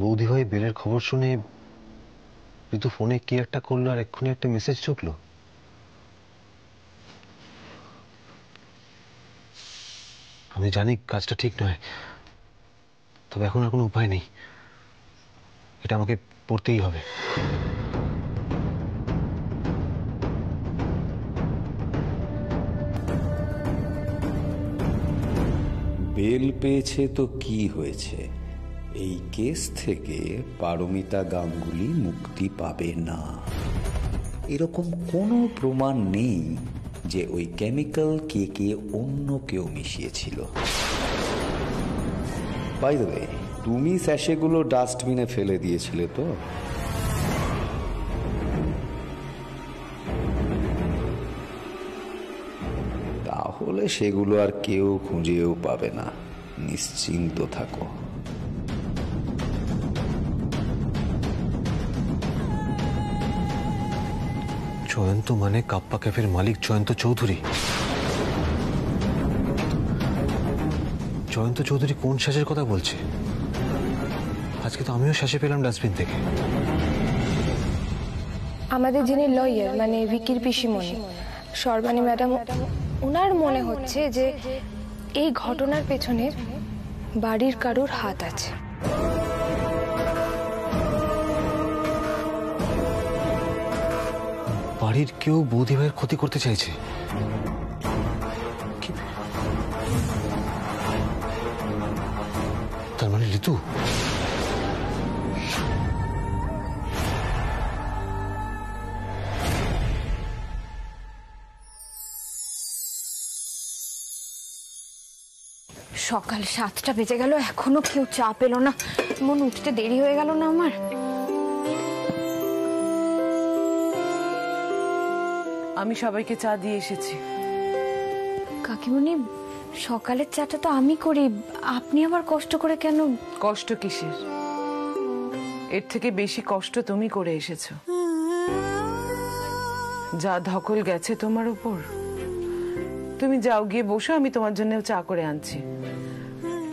বৌদি ভাই বেলের খবর শুনে ঋতু ফোনে কি একটা করলো আর এক্ষুনি একটা মেসেজ ঢুকলো। আমি জানি কাজটা ঠিক নয়, তবে এখন আর কোনো উপায় নেই, এটা আমাকে পড়তেই হবে। বেল পেয়েছে তো কি হয়েছে, এই কেস থেকে পারমিতা গাঙ্গুলি মুক্তি পাবে না। এরকম কোনো প্রমাণ নেই যে ওই কেমিক্যাল কেকে অন্য কেউ মিশিয়েছিল। বাই দ্য ওয়ে, তুমি স্যাশেগুলো ডাস্টবিনে ফেলে দিয়েছিলে তো? তাহলে সেগুলো আর কেউ খুঁজেও পাবে না, নিশ্চিন্ত থাকো। জয়ন্ত মানে কাপ্পা ক্যাফের মালিক জয়ন্ত চৌধুরী। জয়ন্ত চৌধুরী কোন শ্বাসের কথা বলছে? আজকে তো আমিও শ্বাসে পেলাম ডাস্টবিন থেকে। আমাদের যিনি লয়ার মানে ভিকির পিসিমণি সর্বাণী ম্যাডাম, ওনার মনে হচ্ছে যে এই ঘটনার পেছনে বাড়ির কারুর হাত আছে। বাড়ির কেউ বৌদি ভাইয়ের ক্ষতি করতে চাইছে। তার মানে ঋতু? সকাল 7টা বেজে গেল, এখনো কেউ চা পেল না। মন উঠতে দেরি হয়ে গেল না আমার? আমি সবাইকে চা দিয়ে এসেছি। কাকিমণি, সকালের চাটা তো আমি করি, আপনি আবার কষ্ট করে কেন? কষ্ট কিসের? এর থেকে বেশি কষ্ট তুমি করে এসেছো। যা ধকল গেছে তোমার উপর। তুমি যাও, গিয়ে বসো, আমি তোমার জন্য চা করে আনছি।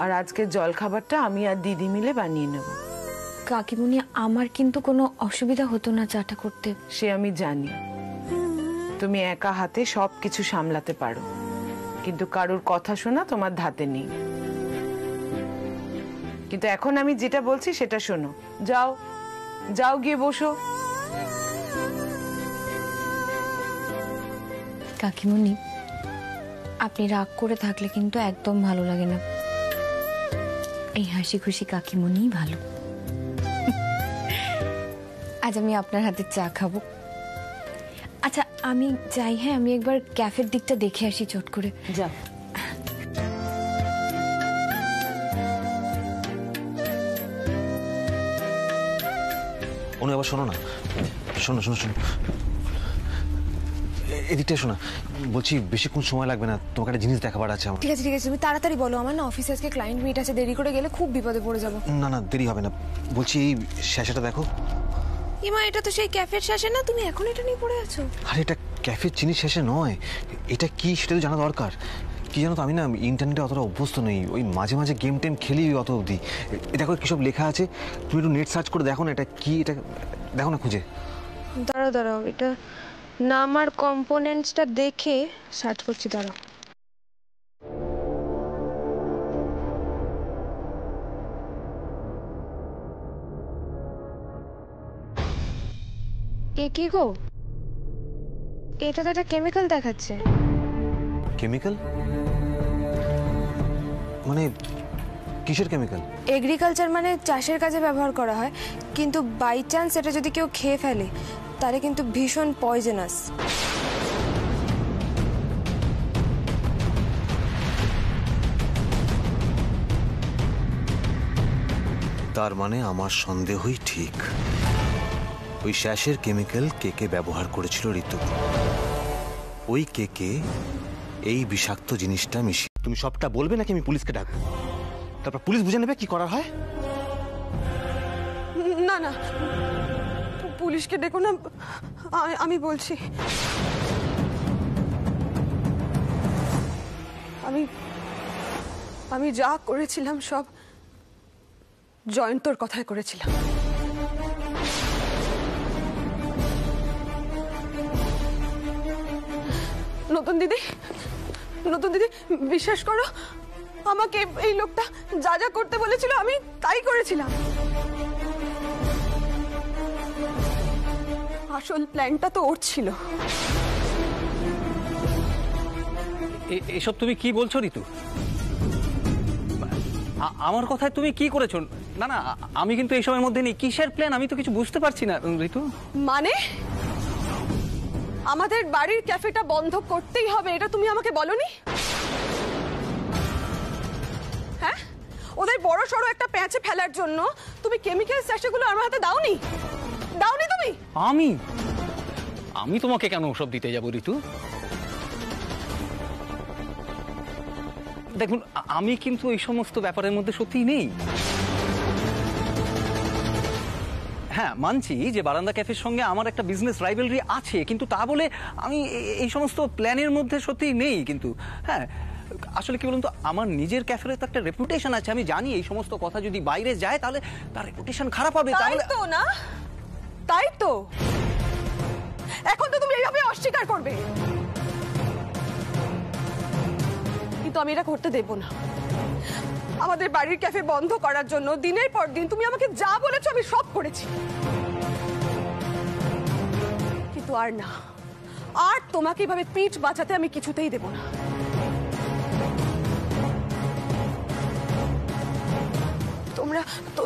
আর আজকের জল খাবারটা আমি আর দিদি মিলে বানিয়ে নেব। কাকিমণি, আমার কিন্তু কোনো অসুবিধা হতো না চাটা করতে। সে আমি জানি, তুমি একা হাতে সবকিছু সামলাতে পারো, কিন্তু কারোর কথা শোনা তোমার ধাতে নেই। কিন্তু এখন আমি যেটা বলছি সেটা শোনো। যাও যাও, গিয়ে বসো। কাকিমণি, আপনি রাগ করে থাকলে কিন্তু একদম ভালো লাগে না। এই হাসি খুশি কাকিমণিই ভালো। আজ আমি আপনার হাতে চা খাবো। আচ্ছা আমি যাই, হ্যাঁ আমি একবার ক্যাফের দিকটা দেখে আসি চট করে। যাও। অনু আবার শোনো না, শোনো শোনো শোনো, এদিকটা শোনা। বলছি বেশিক্ষণ সময় লাগবে না, তোমাকে একটা জিনিস দেখাবার আছে আমার। ঠিক আছে ঠিক আছে, তুমি তাড়াতাড়ি বলো, আমার না অফিসে আজকে ক্লায়েন্ট মিট আছে, দেরি করে গেলে খুব বিপদে পড়ে যাবো। না না দেরি হবে না, বলছি এই শ্যাশাটা দেখো। ইমা, এটা তো সেই ক্যাফের শ্যাশে না? তুমি এখন এটা নিয়ে পড়ে আছো? আরে এটা ক্যাফের জিনিস শ্যাশে নয়, এটা কি সেটা তো জানা দরকার। কি জানো তো, আমি না ইন্টারনেটে অতটা অভ্যস্ত নেই, ওই মাঝে মাঝে গেম টেম খেলি অত অবধি। দেখো কিসব লেখা আছে, তুমি একটু নেট সার্চ করে দেখো না, এটা কি, এটা দেখো না খুঁজে। দাঁড়াও দাঁড়াও, এটা নাম আর কম্পোনেন্টসটা দেখে সার্চ করছি, দাঁড়াও। এ কি গো, এটা তো একটা কেমিক্যাল দেখাচ্ছে। কেমিক্যাল মানে কিসের কেমিক্যাল? এগ্রিকালচার মানে চাষের কাজে ব্যবহার করা হয়, কিন্তু বাই চান্স এটা যদি কেউ খেয়ে ফেলে তাহলে কিন্তু ভীষণ পয়জনাস। তার মানে আমার সন্দেহই ঠিক, ওই শ্যাশের কেমিক্যাল কেকে ব্যবহার করেছিল ঋতু। ওই কেকে এই বিষাক্ত জিনিসটা মিশিয়ে। তুমি সবটা বলবে নাকি আমি পুলিশকে ডাকবো? তারপর পুলিশ বুঝে নেবে কি করার হয়। না না, পুলিশকে ডেকো না, আমি বলছি। আমি যা করেছিলাম সব জয়ন্তর কথায় করেছিলাম। নতুন দিদি, নতুন দিদি, বিশ্বাস করো, আমাকে এই লোকটা যা যা করতে বলেছিল আমি তাই করেছিলাম। আসল প্ল্যানটা তো ওর ছিল। এসব তুমি কি বলছো ঋতু? আমার কথায় তুমি কি করেছো? না না, আমি কিন্তু এই সময়ের মধ্যে নেই। কিসের প্ল্যান আমি তো কিছু বুঝতে পারছি না ঋতু। মানে আমাদের বাড়ির ক্যাফেটা বন্ধ করতেই হবে, এটা তুমি আমাকে বলনি? হ্যাঁ, ওদের বড় সড়ো একটা প্যাঁচে ফেলার জন্য তুমি কেমিক্যাল স্যাশেগুলো আমার হাতে দাওনি? দাওনি তুমি? আমি তোমাকে কেন ওসব দিতে যাবো ঋতু? দেখুন, আমি কিন্তু এই সমস্ত ব্যাপারের মধ্যে সত্যিই নেই। হ্যাঁ, মানছি যে বারান্দা ক্যাফের সঙ্গে আমার একটা বিজনেস রাইভেলরি আছে, কিন্তু তা বলে আমি এই সমস্ত প্ল্যানের মধ্যে সত্যিই নেই। কিন্তু হ্যাঁ, আসলে কি বলুন তো, আমার নিজের ক্যাফের তো একটা রেপুটেশন আছে। আমি জানি এই সমস্ত কথা যদি বাইরে যায় তাহলে তার রেপুটেশন খারাপ হবে। তাই তো না? তাই তো। এখন তো তুমি এইভাবে অস্বীকার করবে, কিন্তু আমি এটা করতে দেব না। আমাদের বাড়ির ক্যাফে বন্ধ করার জন্য দিনের পর দিন তুমি আমাকে যা বলেছো আমি সব করেছি, কিন্তু আর না, আর তোমাকে এভাবে পিঠ বাঁচাতে আমি কিছুতেই দেব না।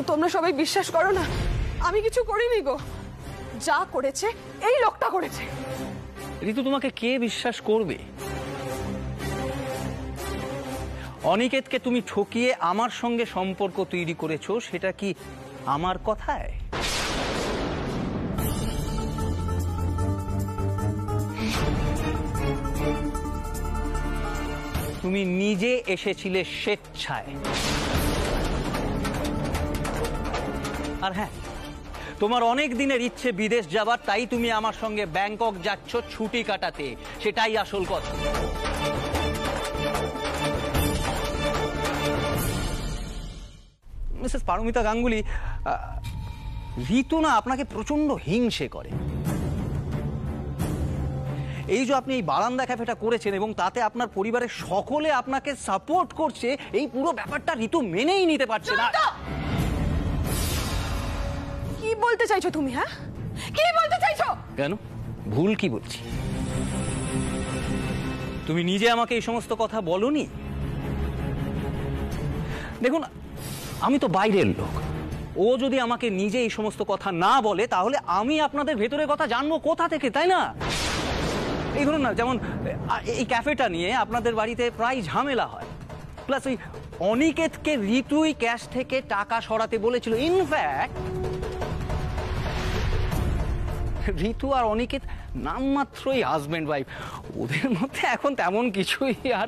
তোমরা সবাই বিশ্বাস করো না, আমি কিছু করিনি গো। যা করেছে এই লোকটা করেছে। ঋতু, তোমাকে কে বিশ্বাস করবে? অনিকেতকে তুমি ঠকিয়ে আমার সঙ্গে সম্পর্ক তৈরি করেছো, সেটা কি আমার কথায়? তুমি নিজে এসেছিলে স্বেচ্ছায়। আর হ্যাঁ, তোমার অনেক দিনের ইচ্ছে বিদেশ যাবার, তাই তুমি আমার সঙ্গে ব্যাংকক যাচ্ছ ছুটি কাটাতে, সেটাই আসল কথা। মিসেস পারমিতা গাঙ্গুলি, ঋতু না আপনাকে প্রচন্ড হিংসে করে। এই যে আপনি এই বারান্দা ক্যাফেটা করেছেন এবং তাতে আপনার পরিবারের সকলে আপনাকে সাপোর্ট করছে, এই পুরো ব্যাপারটা ঋতু মেনেই নিতে পারছে না। কি বলতে চাইছো তুমি? হ্যাঁ, কি বলতে চাইছো? কেন, ভুল কি বলছি? তুমি নিজে আমাকে এই সমস্ত কথা বলনি। দেখুন, আমি তো বাইরের লোক। ও যদি আমাকে নিজে এই সমস্ত কথা না বলে তাহলে আমি আপনাদের ভেতরের কথা জানবো কোথা থেকে, তাই না? এই ধরুন না, যেমন এই ক্যাফেটা নিয়ে আপনাদের বাড়িতে প্রায় ঝামেলা হয়, প্লাস ওই অনিকেতকে ঋতুই ক্যাশ থেকে টাকা সরাতে বলেছিল। ইনফ্যাক্ট ঋতু আর অনিকেত নামমাত্রই হাজবেন্ড ওয়াইফ, ওদের মধ্যে এখন তেমন কিছুই আর।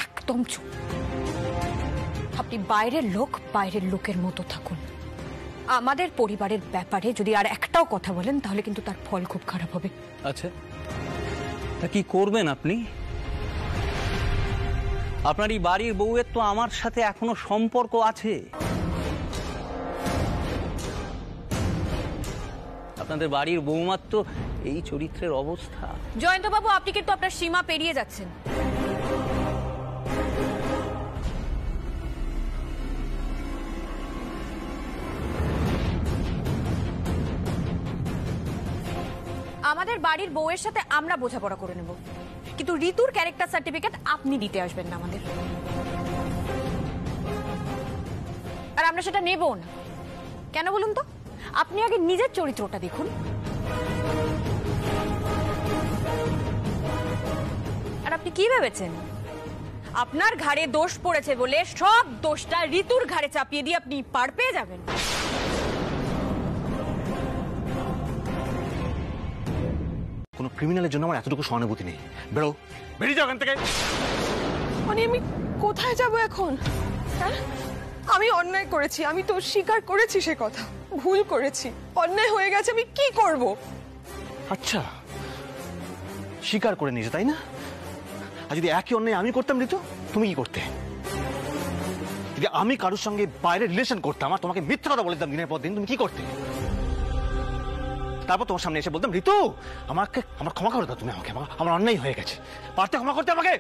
একদম চুপ। আপনি বাইরের লোক, বাইরের লোকের মতো থাকুন। আমাদের পরিবারের ব্যাপারে যদি আর একটাও কথা বলেন তাহলে কিন্তু তার ফল খুব খারাপ হবে। আচ্ছা, তা কি করবেন আপনি? আপনার এই বাড়ির বউয়ের তো আমার সাথে এখনো সম্পর্ক আছে। আপনাদের বাড়ির বউমার তো এই চরিত্রের অবস্থা। জয়ন্তবাবু, আপনি কিন্তু আপনার সীমা পেরিয়ে যাচ্ছেন। আমাদের বাড়ির বউয়ের সাথে আমরা বোঝাপড়া করে নেব, কিন্তু ঋতুর ক্যারেক্টার সার্টিফিকেট আপনি দিতে আসবেন না আমাদের। আর আমরা সেটা নেব না। কেন বলুন তো? আপনি আগে নিজের চরিত্রটা দেখুন। আর আপনি কি ভেবেছেন আপনার ঘাড়ে দোষ পড়েছে বলে সব দোষটা ঋতুর ঘাড়ে চাপিয়ে দিয়ে আপনি পার পেয়ে যাবেন? কোনো ক্রিমিনালের জন্য আমার এতটুকু সহানুভূতি নেই। বেরো, বেরিয়ে যাও এখান থেকে। মানে আমি কোথায় যাব এখন? হ্যাঁ, আমি অন্যায় করেছি, আমি তো স্বীকার করেছি সে কথা। ভুল করেছি, অন্যায় হয়ে গেছে, আমি কি করব? আচ্ছা, স্বীকার করে নিয়েছে তাই না? আর যদি একই অন্যায় আমি করতাম ঋতু, তুমি কি করতে? যদি আমি কারোর সঙ্গে বাইরে রিলেশন করতাম আর তোমাকে মিথ্যা কথা বলে দিতাম দিনের পর দিন, তুমি কি করতে? তারপর তোমার সামনে এসে বলতাম ঋতু আমার ক্ষমা করে দাও, তুমি আমাকে, আমার অন্যায় হয়ে গেছে, পারতে ক্ষমা করতে আমাকে।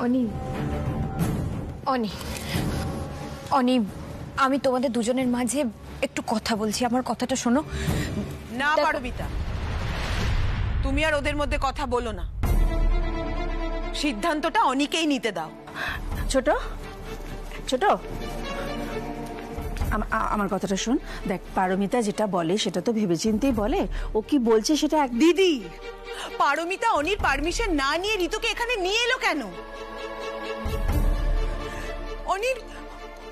অনি, অনি, অনি, আমি তোমাদের দুজনের মাঝে একটু কথা বলছি, আমার কথাটা শোনো। না পারমিতা, তুমি আর ওদের মধ্যে কথা বলো না, সিদ্ধান্তটা অনিকেই নিতে দাও। ছোট ছোট, আমার কথাটা শোন। দেখ, পারমিতা যেটা বলে সেটা তো ভেবেচিন্তেই বলে। ও কি বলছে সেটা দিদি, পারমিতা অনির পারমিশন না নিয়ে ঋতুকে এখানে নিয়ে এলো কেন?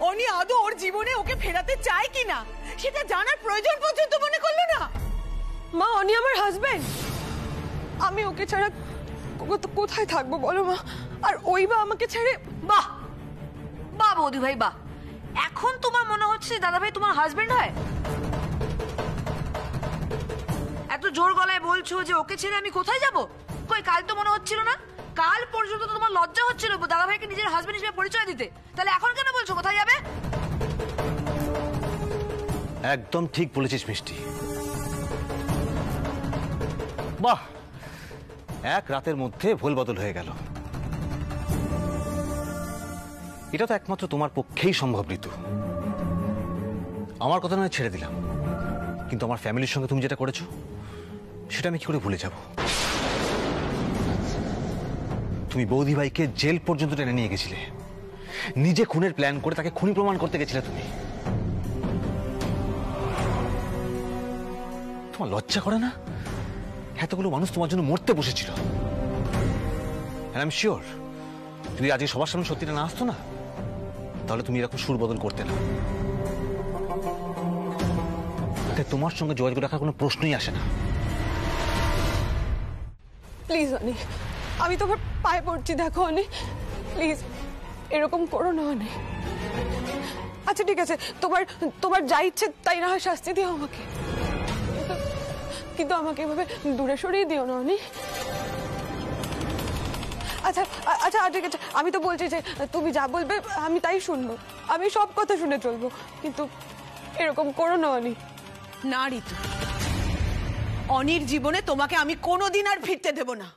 অনি আদৌ ওর জীবনে ওকে ফেরাতে চায় কিনা সেটা জানার প্রয়োজন পর্যন্ত মনে করলো না। মা, অনি আমার হাজবেন্ড, আমি ওকে ছাড়া কোথায় থাকবো বলো মা? আর ওই বা আমাকে ছেড়ে। বাহ বাহ বৌদি ভাই, বাহ! এখন তোমার মনে হচ্ছে দাদা ভাই তোমার হাজবেন্ড হয়? এত জোর গলায় বলছো যে ওকে ছেড়ে আমি কোথায় যাব? কই, কাল তো মনে হচ্ছিল না? কাল পর্যন্ত তো তোমার লজ্জা হচ্ছিল দাদা ভাইকে নিজের হাজবেন্ড হিসেবে পরিচয় দিতে। তাহলে এখন কেন বলছো কোথায় যাবে? একদম ঠিক বলেছিস মিষ্টি। বাহ, এক রাতের মধ্যে ভুল বদল হয়ে গেল। এটা তো একমাত্র তোমার পক্ষেই সম্ভব ঋতু। আমার কথা নয় ছেড়ে দিলাম, কিন্তু আমার ফ্যামিলির সঙ্গে তুমি যেটা করেছো সেটা আমি কি করে ভুলে যাব? তুমি বৌদি ভাইকে জেল পর্যন্ত টেনে নিয়ে গেছিলে, নিজে খুনের প্ল্যান করে তাকে খুনি প্রমাণ করতে গেছিলে তুমি। তোমার লজ্জা করে না? এতগুলো মানুষ তোমার জন্য মরতে বসেছিল। আই এম শিওর যদি আজকে সবার সামনে সত্যিটা না আসতো না, তাহলে তুমি এরকম সুর বদল করতে না। তাই তোমার সঙ্গে যোগাযোগ রাখার কোনো প্রশ্নই আসে না। প্লিজ অনি, আমি তোমার পায়ে পড়ছি, দেখো অনি, প্লিজ এরকম করো না অনি। আচ্ছা ঠিক আছে, তোমার যা ইচ্ছে তাই না হয় শাস্তি দিও আমাকে, কিন্তু আমাকে এভাবে দূরে সরিয়ে দিও না অনি। আচ্ছা আচ্ছা ঠিক আছে, আমি তো বলছি যে তুমি যা বলবে আমি তাই শুনবো, আমি সব কথা শুনে চলবো, কিন্তু এরকম করো না অনি। না ঋতু, অনির জীবনে তোমাকে আমি কোনোদিন আর ফিরতে দেব না।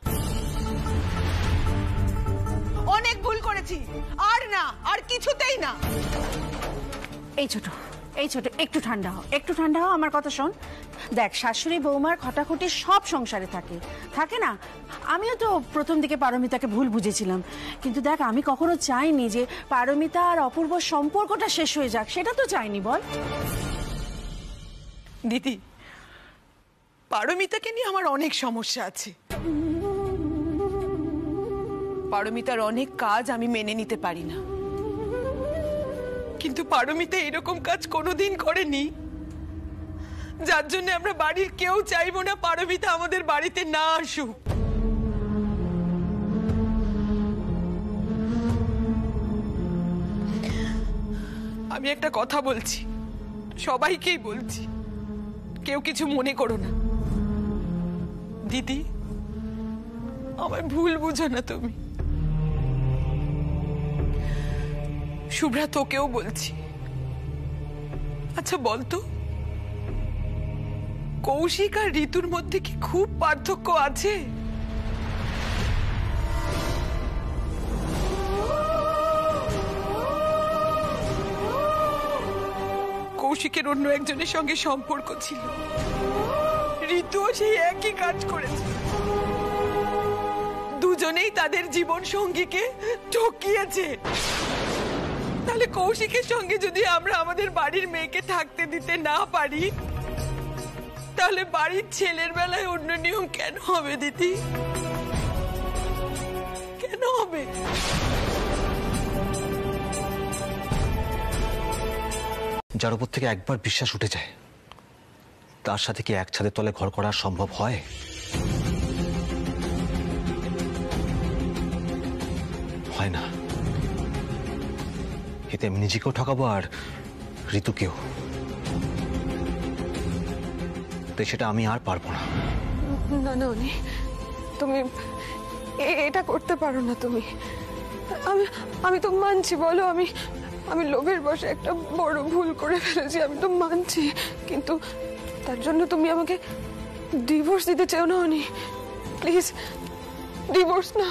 অনেক ভুল করেছি, আর না, আর কিছুতেই না। এই ছোট, একটু ঠান্ডা হও, একটু ঠান্ডা হও, আমার কথা শোন। দেখ, শাশুড়ি বৌমার খটাখটি সব সংসারে থাকে না? আমিও তো প্রথম দিকে পারমিতাকে ভুল বুঝেছিলাম, কিন্তু দেখ, আমি কখনো চাইনি যে পারমিতা আর অপূর্ব সম্পর্কটা শেষ হয়ে যাক, সেটা তো চাইনি, বল? দিদি, পারমিতাকে নিয়ে আমার অনেক সমস্যা আছে। পারমিতার অনেক কাজ আমি মেনে নিতে পারি না, কিন্তু পারমিতা এরকম কাজ কোনোদিন করেনি, যার জন্য আমরা বাড়ির কেউ চাইবো না পারমিতা আমাদের বাড়িতে না আসুক। আমি একটা কথা বলছি, সবাইকেই বলছি, কেউ কিছু মনে করো না। দিদি, আমায় ভুল বুঝো না তুমি। শুভ্রা, তোকেও বলছি। আচ্ছা বলতো, কৌশিক আর ঋতুর মধ্যে কি খুব পার্থক্য আছে? কৌশিকের অন্য একজনের সঙ্গে সম্পর্ক ছিল, ঋতুও সেই একই কাজ করেছে। দুজনেই তাদের জীবন সঙ্গীকে ঠকিয়েছে। তাহলে কৌশিকের সঙ্গে যদি আমরা আমাদের বাড়ির মেয়েকে থাকতে দিতে না পারি, তাহলে বাড়ির ছেলের বেলায় অন্য নিয়ম কেন হবে দিদি? কেন হবে? যার উপর থেকে একবার বিশ্বাস উঠে যায়, তার সাথে কি এক ছাদের তলে ঘর করা সম্ভব হয়? হয় না। এতে আমি নিজেকেও ঠকাবো আর ঋতুকেও। করতে, সেটা আমি আর পারবো না। না না অনি, তুমি এটা করতে পারো না। তুমি আমি তো মানছি, বলো আমি লোভের বশে একটা বড় ভুল করে ফেলেছি, আমি তো মানছি, কিন্তু তার জন্য তুমি আমাকে ডিভোর্স দিতে চাও না অনি? প্লিজ ডিভোর্স না।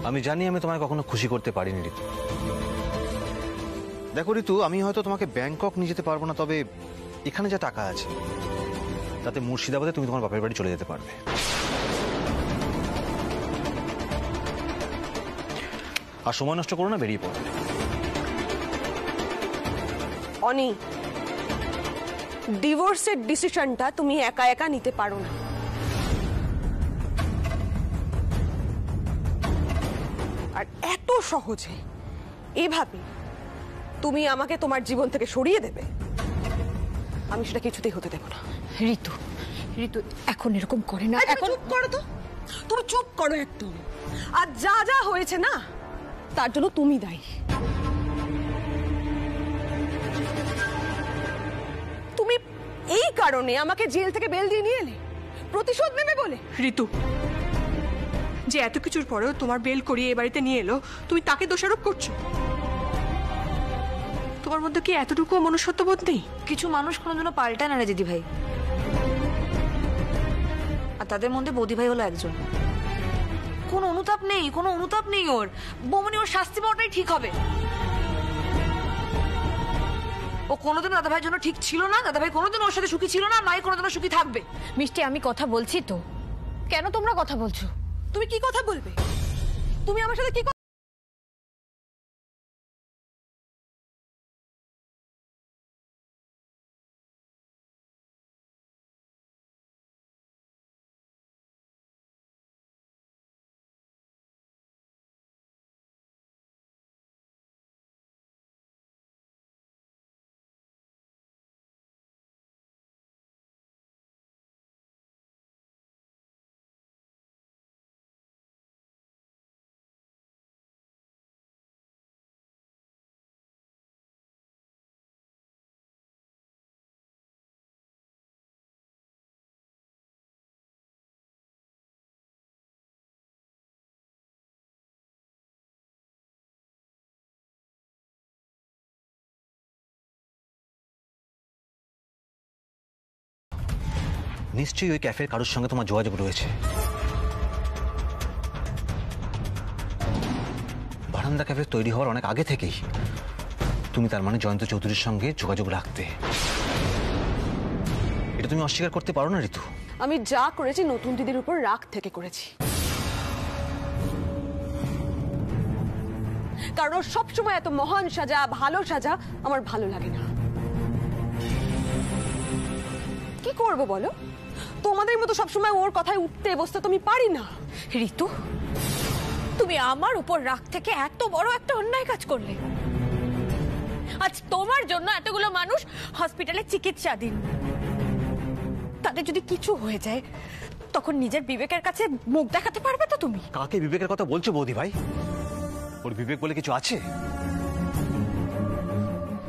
আমি জানি আমি তোমায় কখনো খুশি করতে পারিনি ঋতু। দেখো ঋতু, আমি হয়তো তোমাকে ব্যাংকক নিয়ে যেতে পারবো না, তবে এখানে যা টাকা আছে তাতে মুর্শিদাবাদে তুমি তোমার বাপের বাড়ি চলে যেতে পারবে। আর সময় নষ্ট করো না, বেরিয়ে পড়ো। অনি, ডিভোর্সের ডিসিশনটা তুমি একা একা নিতে পারো না। আর এত সহজে এভাবে তুমি আমাকে তোমার জীবন থেকে সরিয়ে দেবে, আমি সেটা কিছুতেই হতে দেব না। ঋতু, ঋতু এখন এরকম করে না। এখন চুপ করো তো, তুমি চুপ করো একদম। আর যা যা হয়েছে না, তার জন্য তুমি দায়ী। তুমি এই কারণে আমাকে জেল থেকে বেল দিয়ে নিয়ে এলে, প্রতিশোধ নেবে বলে। ঋতু, যে এত কিছুর পরেও তোমার বেল করিয়ে এ বাড়িতে নিয়ে এলো, তুমি তাকে দোষারোপ করছো? তোমার মধ্যে কি এতটুকু মনুষ্যত্ববোধ নেই? কিছু মানুষ কোনোদিনও পাল্টায় না রে দিদি ভাই, আর তাদের মধ্যে বৌদি ভাই হলো একজন। কোনো অনুতাপ নেই, কোনো অনুতাপ নেই ওর। বৌমনি ওর শাস্তি পাওয়াটাই ঠিক হবে। ও কোনোদিন দাদা ভাইয়ের জন্য ঠিক ছিল না, দাদা ভাই কোনোদিন ওর সাথে সুখী ছিল না, নাই কোনোদিনও সুখী থাকবে। মিষ্টি, আমি কথা বলছি তো, কেন তোমরা কথা বলছো? তুমি কি কথা বলবে? তুমি আমার সাথে কি নিশ্চয়ই ওই ক্যাফের কারোর সঙ্গে তোমার যোগাযোগ রয়েছে। বারান্দা ক্যাফে তৈরি হওয়ার অনেক আগে থেকেই তুমি তার মানে জয়ন্ত চৌধুরীর সঙ্গে যোগাযোগ রাখতে। এটা তুমি অস্বীকার করতে পারো না ঋতু। আমি যা করেছি নতুন দিদির উপর রাগ থেকে করেছি, কারণ ও সবসময় এত মহান সাজা, ভালো সাজা আমার ভালো লাগে না। কি করবো বলো? তোমাদের মতো সবসময় ওর কথায় উঠতে বসতে তো আমি পারি না। ঋতু, তুমি আমার উপর রাগ থেকে এত বড় একটা অন্যায় কাজ করলে। আজ তোমার জন্য এতগুলো মানুষ হসপিটালে চিকিৎসাধীন। তাদের যদি কিছু হয়ে যায়, তখন নিজের বিবেকের কাছে মুখ দেখাতে পারবে তো তুমি? কাকে বিবেকের কথা বলছো বৌদি ভাই? ওর বিবেক বলে কিছু আছে?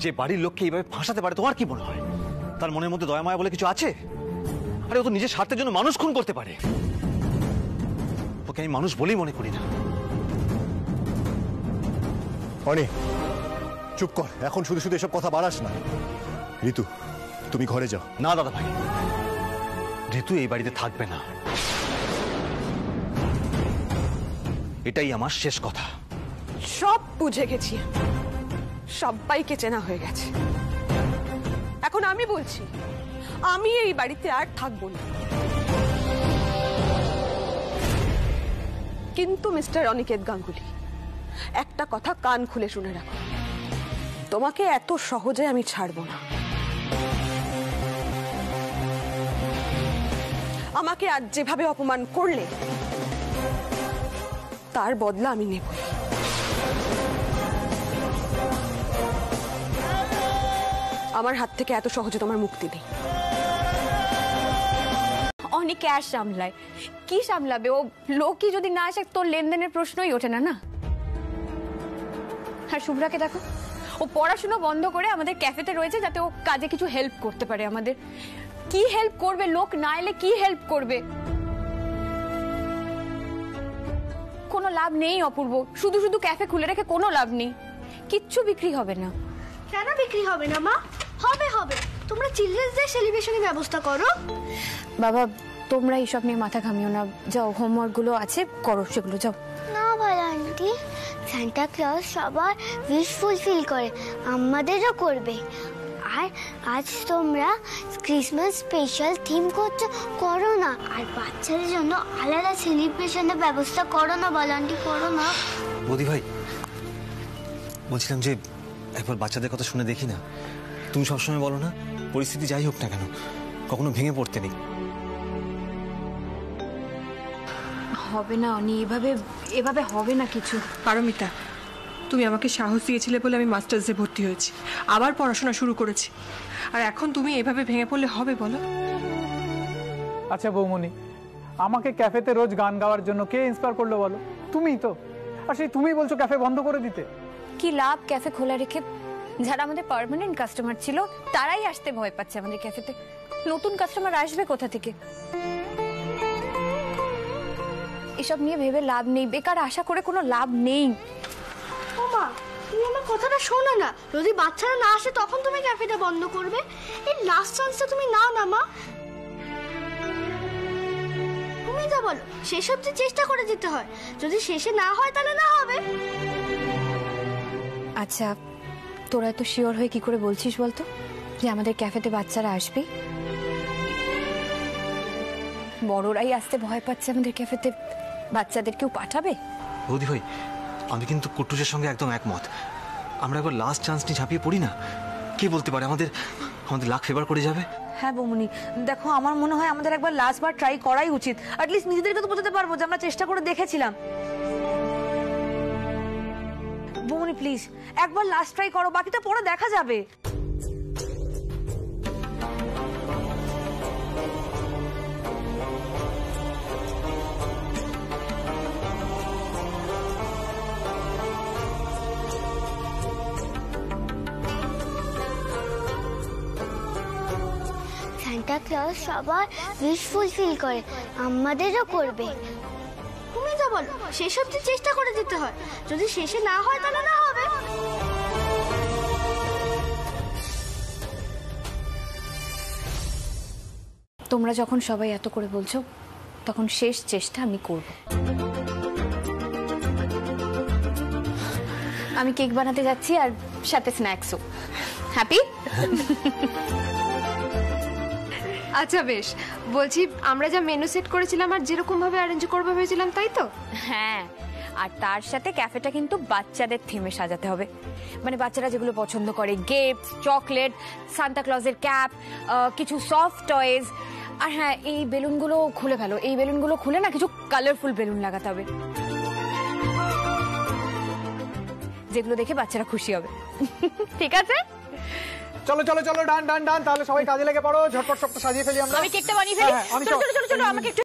যে বাড়ির লোককে এইভাবে ফাঁসাতে পারে, তোমার কি মনে হয় তার মনের মধ্যে দয়া মায়া বলে কিছু আছে? আরে ও তো নিজের স্বার্থের জন্য মানুষ খুন করতে পারে। ওকে আমি মানুষ বলেই মনে করি না। অনি, চুপ কর, এখন শুধু শুধু এসব কথা বাড়াস না। ঋতু, তুমি ঘরে যাও। না দাদা ভাই, ঋতু এই বাড়িতে থাকবে না, এটাই আমার শেষ কথা। সব বুঝে গেছি, সবাইকে চেনা হয়ে গেছে। এখন আমি বলছি, আমি এই বাড়িতে আর থাকবো না। কিন্তু মিস্টার অনিকেত গাঙ্গুলি, একটা কথা কান খুলে শুনে রাখো, তোমাকে এত সহজে আমি ছাড়বো না। আমাকে আজ যেভাবে অপমান করলে, তার বদলা আমি নেব। আমার হাত থেকে এত সহজে তোমার মুক্তি নেই। অনেক ক্যাশ সামলায়, কি সামলাবে ও? লোকই যদি না আসে, তোর লেনদেনের প্রশ্নই ওঠে না। না, আর শুভ্রাকে দেখো, ও ও পড়াশোনা বন্ধ করে আমাদের ক্যাফেতে রয়েছে যাতে ও কাজে কিছু হেল্প করতে পারে আমাদের। কি হেল্প করবে? লোক না এলে কি হেল্প করবে? কোনো লাভ নেই অপূর্ব, শুধু শুধু ক্যাফে খুলে রেখে কোনো লাভ নেই, কিচ্ছু বিক্রি হবে না। কেন বিক্রি হবে না মা? হবে হবে, তোমরা চিলড্রেন্স ডে সেলিব্রেশনের ব্যবস্থা করো। বাবা তোমরা এইসব নিয়ে মাথা ঘামিও না, যাও হোমওয়ার্ক গুলো আছে করো সেগুলো, যাও। না ভালো আন্টি, সান্টা ক্লজ সবার উইশ ফুলফিল করে, আমাদেরও করবে। আর আজ তোমরা ক্রিসমাস স্পেশাল থিম করছো, করো না। আর বাচ্চাদের জন্য আলাদা সেলিব্রেশনের ব্যবস্থা করো না বলো আন্টি, করো না। বৌদি ভাই বলছিলাম যে একবার বাচ্চাদের কথা শুনে দেখি না। তুমি সবসময় বলো না পরিস্থিতি যাই হোক না কেন কখনো ভেঙে পড়তে নেই। হবে না অনি, এভাবে হবে না কিছু। পারমিতা, তুমি আমাকে সাহস দিয়েছিলে বলে আমি মাস্টার্সে ভর্তি হয়েছি, আবার পড়াশোনা শুরু করেছি, আর এখন তুমি এভাবে ভেঙে পড়লে হবে বলো? আচ্ছা বৌমনি, আমাকে ক্যাফেতে রোজ গান গাওয়ার জন্য কে ইন্সপায়ার করলো বলো? তুমিই তো। আর সেই তুমি বলছো ক্যাফে বন্ধ করে দিতে। কি লাভ ক্যাফে খোলা রেখে? যারা আমাদের পার্মানেন্ট কাস্টমার ছিল তারাই আসতে ভয় পাচ্ছে আমাদের ক্যাফেতে, নতুন কাস্টমার আসবে কোথা থেকে? এসব নিয়ে ভেবে লাভ নেই, বেকার আশা করে কোনো লাভ নেই। ও মা, তুমি আমার কথাটা শোনো না, যদি বাচ্চারা না আসে তখন তুমি ক্যাফেটা বন্ধ করবে। এই লাস্ট চান্সটা তুমি নাও না মা। তুমি যা বলো শেষ অবধি চেষ্টা করে যেতে হয়, যদি শেষে না হয় তাহলে না হবে। আচ্ছা তোরা এত শিওর হয়ে কি করে বলছিস বলতো যে আমাদের ক্যাফেতে বাচ্চারা আসবে? বড়রাই আসতে ভয় পাচ্ছে আমাদের ক্যাফেতে, বাচ্চাদের কেউ পাঠাবে? বৌদি ভাই আমি কিন্তু কুট্টুসের সঙ্গে একদম একমত। আমরা একবার লাস্ট চান্স নিয়ে ঝাঁপিয়ে পড়ি না, কে বলতে পারে আমাদের লাক ফেভার করে যাবে। হ্যাঁ বৌমনি, দেখো আমার মনে হয় আমাদের একবার লাস্ট বার ট্রাই করাই উচিত। অ্যাটলিস্ট নিজেদেরকে তো বোঝাতে পারবো যে আমরা চেষ্টা করে দেখেছিলাম। বৌমনি প্লিজ একবার লাস্ট ট্রাই করো, বাকিটা পরে দেখা যাবে। সান্টা ক্লজ সবার উইশ ফুলফিল করে, আমাদেরও করবে। তুমি যা বলো শেষ অবধি চেষ্টা করে যেতে হয়, যদি শেষে না হয় তাহলে না হবে। তোমরা যখন সবাই এত করে বলছো তখন শেষ চেষ্টা আমি করব। আমি কেক বানাতে যাচ্ছি আর সাথে স্ন্যাক্সও। হ্যাপি? আচ্ছা বেশ, বলছি আমরা যা মেনু সেট করেছিলাম আর যেরকম ভাবে অ্যারেঞ্জ করবো ভেবেছিলাম তাই তো? হ্যাঁ, আর তার সাথে ক্যাফেটা কিন্তু বাচ্চাদের থিমে সাজাতে হবে, মানে বাচ্চারা যেগুলো পছন্দ করে, গিফট, চকলেট, সান্তা ক্লজের ক্যাপ, কিছু সফট টয়েজ। আর হ্যাঁ, এই বেলুনগুলো খুলে ফেলো, এই বেলুনগুলো খুলে না কিছু কালারফুল বেলুন লাগাতে হবে, যেগুলো দেখে বাচ্চারা খুশি হবে। ঠিক আছে? চলো চলো চলো, ডান ডান ডান, তাহলে সবাই কাজে লেগে পড়ো, ঝটপট সবটা সাজিয়ে ফেলি আমরা। আমি কেকটা বানিয়ে ফেলি। চলো চলো চলো চলো, আমাকে একটু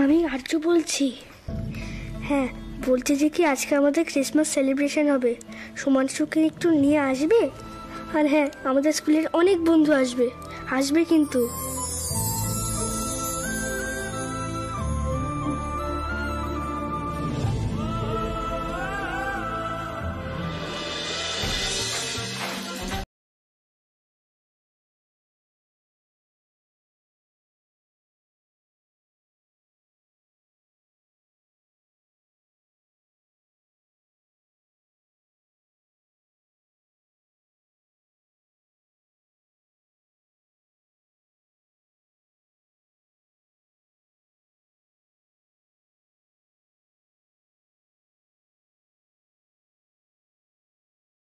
আমি আর্য বলছি। হ্যাঁ, বলছি যে কি আজকে আমাদের ক্রিসমাস সেলিব্রেশন হবে, সুমানসুকে একটু নিয়ে আসবে? আর হ্যাঁ, আমাদের স্কুলের অনেক বন্ধু আসবে কিন্তু।